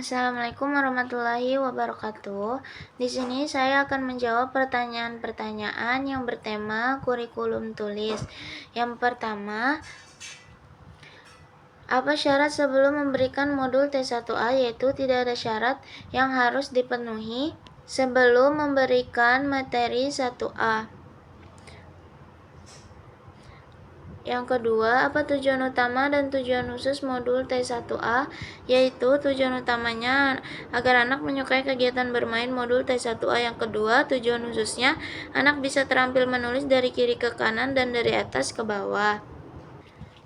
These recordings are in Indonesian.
Assalamualaikum warahmatullahi wabarakatuh. Di sini saya akan menjawab pertanyaan-pertanyaan yang bertema kurikulum tulis. Yang pertama, apa syarat sebelum memberikan modul T1A? Yaitu tidak ada syarat yang harus dipenuhi sebelum memberikan materi 1A. Yang kedua, apa tujuan utama dan tujuan khusus modul T1A? Yaitu tujuan utamanya agar anak menyukai kegiatan bermain modul T1A. Yang kedua, tujuan khususnya anak bisa terampil menulis dari kiri ke kanan dan dari atas ke bawah.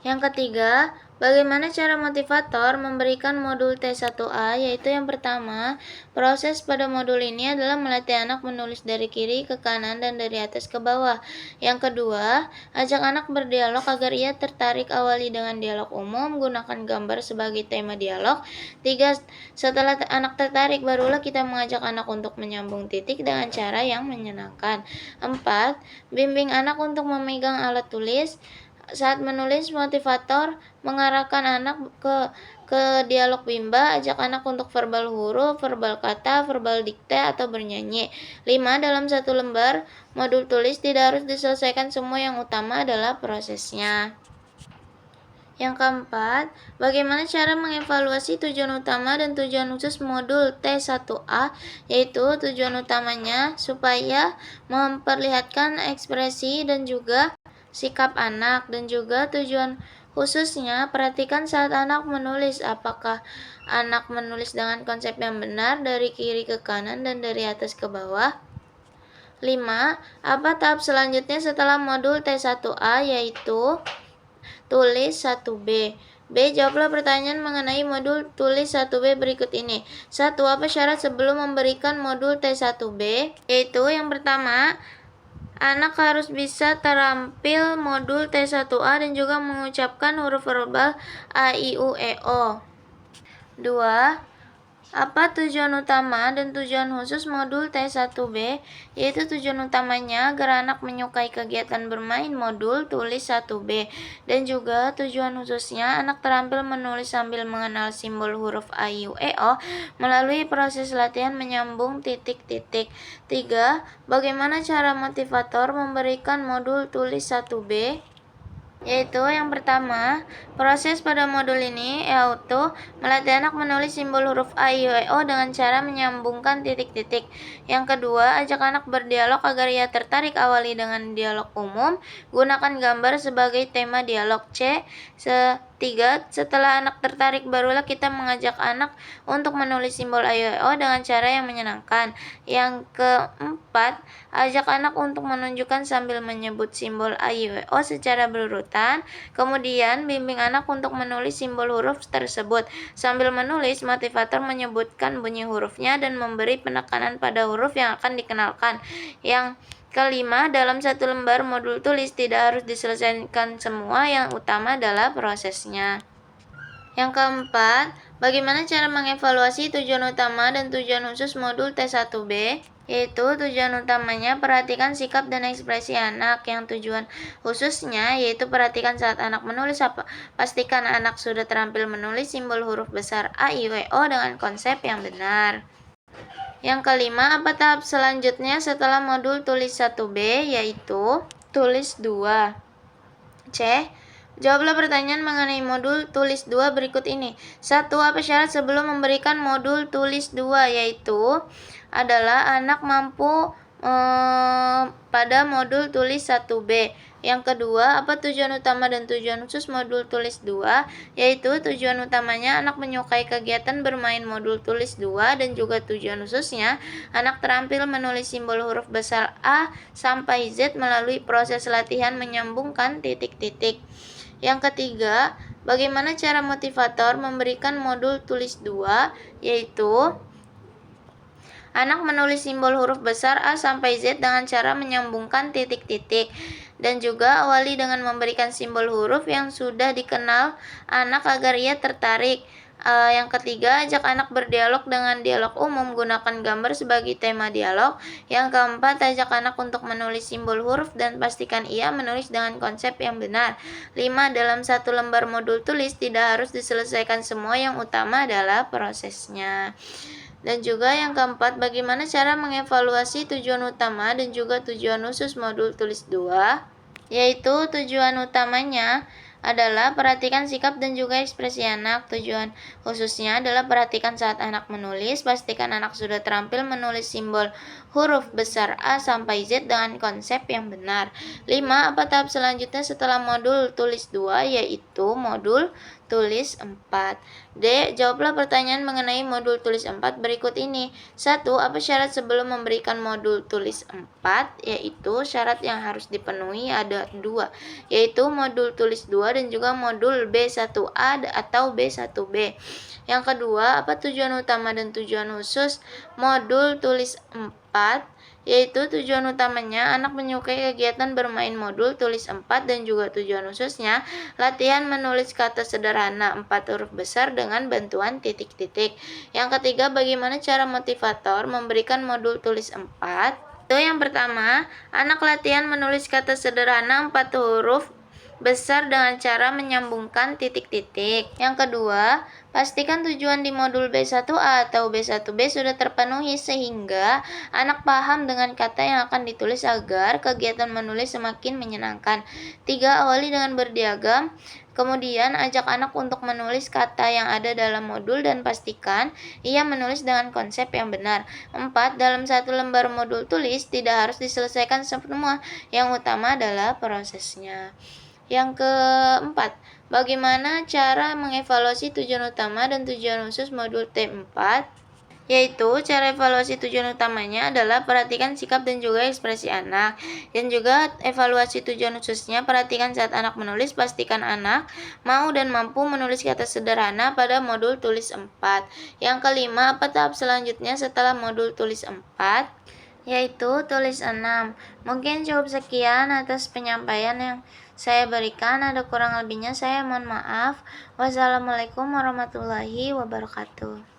Yang ketiga, bagaimana cara motivator memberikan modul T1A? Yaitu yang pertama, proses pada modul ini adalah melatih anak menulis dari kiri ke kanan dan dari atas ke bawah. Yang kedua, ajak anak berdialog agar ia tertarik. Awali dengan dialog umum, gunakan gambar sebagai tema dialog. 3. Setelah anak tertarik, barulah kita mengajak anak untuk menyambung titik dengan cara yang menyenangkan. 4. Bimbing anak untuk memegang alat tulis. Saat menulis, motivator mengarahkan anak ke dialog bimba, ajak anak untuk verbal huruf, verbal kata, verbal dikte, atau bernyanyi. 5. Dalam satu lembar modul tulis tidak harus diselesaikan semua, yang utama adalah prosesnya. Yang keempat, bagaimana cara mengevaluasi tujuan utama dan tujuan khusus modul T1A? Yaitu tujuan utamanya supaya memperlihatkan ekspresi dan juga sikap anak, dan juga tujuan khususnya perhatikan saat anak menulis, apakah anak menulis dengan konsep yang benar dari kiri ke kanan dan dari atas ke bawah. 5. Apa tahap selanjutnya setelah modul T1A? Yaitu tulis 1B. B. Jawablah pertanyaan mengenai modul tulis 1B berikut ini. 1. Apa syarat sebelum memberikan modul T1B? Yaitu yang pertama, anak harus bisa terampil modul T1A dan juga mengucapkan huruf verbal A, I, U, E, O. 2. Apa tujuan utama dan tujuan khusus modul T1B? Yaitu tujuan utamanya agar anak menyukai kegiatan bermain modul tulis 1B, dan juga tujuan khususnya anak terampil menulis sambil mengenal simbol huruf A, I, U, E, O melalui proses latihan menyambung titik-titik. 3. Bagaimana cara motivator memberikan modul tulis 1B? Yaitu yang pertama, proses pada modul ini yaitu melatih anak menulis simbol huruf A, I, U, E, O dengan cara menyambungkan titik-titik. Yang kedua, ajak anak berdialog agar ia tertarik. Awali dengan dialog umum, gunakan gambar sebagai tema dialog. 3. Setelah anak tertarik, barulah kita mengajak anak untuk menulis simbol A, I, U, E, O dengan cara yang menyenangkan. Yang keempat, ajak anak untuk menunjukkan sambil menyebut simbol A, I, U, E, O secara berurutan. Kemudian, bimbing anak untuk menulis simbol huruf tersebut. Sambil menulis, motivator menyebutkan bunyi hurufnya dan memberi penekanan pada huruf yang akan dikenalkan. Yang kelima, dalam satu lembar modul tulis tidak harus diselesaikan semua, yang utama adalah prosesnya. Yang keempat, bagaimana cara mengevaluasi tujuan utama dan tujuan khusus modul T1B? Yaitu tujuan utamanya perhatikan sikap dan ekspresi anak. Yang tujuan khususnya yaitu perhatikan saat anak menulis, pastikan anak sudah terampil menulis simbol huruf besar A, I, U, E, O dengan konsep yang benar. Yang kelima, apa tahap selanjutnya setelah modul tulis 1B? Yaitu tulis 2. C. Jawablah pertanyaan mengenai modul tulis 2 berikut ini. 1. Apa syarat sebelum memberikan modul tulis 2? Yaitu adalah anak mampu pada modul tulis 1B. Yang kedua, apa tujuan utama dan tujuan khusus modul tulis 2? Yaitu tujuan utamanya anak menyukai kegiatan bermain modul tulis 2, dan juga tujuan khususnya anak terampil menulis simbol huruf besar A sampai Z melalui proses latihan menyambungkan titik-titik. Yang ketiga, bagaimana cara motivator memberikan modul tulis 2? Yaitu anak menulis simbol huruf besar A sampai Z dengan cara menyambungkan titik-titik, dan juga awali dengan memberikan simbol huruf yang sudah dikenal anak agar ia tertarik. Yang ketiga, ajak anak berdialog dengan dialog umum, gunakan gambar sebagai tema dialog. Yang keempat, ajak anak untuk menulis simbol huruf dan pastikan ia menulis dengan konsep yang benar. 5. Dalam satu lembar modul tulis tidak harus diselesaikan semua, yang utama adalah prosesnya. Dan juga yang keempat, bagaimana cara mengevaluasi tujuan utama dan juga tujuan khusus modul tulis 2, yaitu tujuan utamanya adalah perhatikan sikap dan juga ekspresi anak. Tujuan khususnya adalah perhatikan saat anak menulis, pastikan anak sudah terampil menulis simbol huruf besar A sampai Z dengan konsep yang benar. 5. Apa tahap selanjutnya setelah modul tulis 2, yaitu modul tulis 4. D. Jawablah pertanyaan mengenai modul tulis 4 berikut ini. 1. Apa syarat sebelum memberikan modul tulis 4? Yaitu syarat yang harus dipenuhi ada 2, yaitu modul tulis 2 dan juga modul B1A atau B1B. Yang kedua, apa tujuan utama dan tujuan khusus modul tulis 4? Yaitu tujuan utamanya anak menyukai kegiatan bermain modul tulis 4 dan juga tujuan khususnya latihan menulis kata sederhana 4 huruf besar dengan bantuan titik-titik. Yang ketiga, bagaimana cara motivator memberikan modul tulis 4? Itu yang pertama, anak latihan menulis kata sederhana 4 huruf besar dengan cara menyambungkan titik-titik. Yang kedua, pastikan tujuan di modul B1A atau B1B sudah terpenuhi sehingga anak paham dengan kata yang akan ditulis agar kegiatan menulis semakin menyenangkan. 3. Awali dengan berdiagram. Kemudian ajak anak untuk menulis kata yang ada dalam modul dan pastikan ia menulis dengan konsep yang benar. 4. Dalam satu lembar modul tulis tidak harus diselesaikan semua, yang utama adalah prosesnya. Yang keempat, bagaimana cara mengevaluasi tujuan utama dan tujuan khusus modul T4? Yaitu cara evaluasi tujuan utamanya adalah perhatikan sikap dan juga ekspresi anak. Dan juga evaluasi tujuan khususnya, perhatikan saat anak menulis, pastikan anak mau dan mampu menulis kata sederhana pada modul tulis 4. Yang kelima, apa tahap selanjutnya setelah modul tulis 4? Yaitu tulis 6. Mungkin cukup sekian atas penyampaian yang saya berikan. Ada kurang lebihnya saya mohon maaf. Wassalamualaikum warahmatullahi wabarakatuh.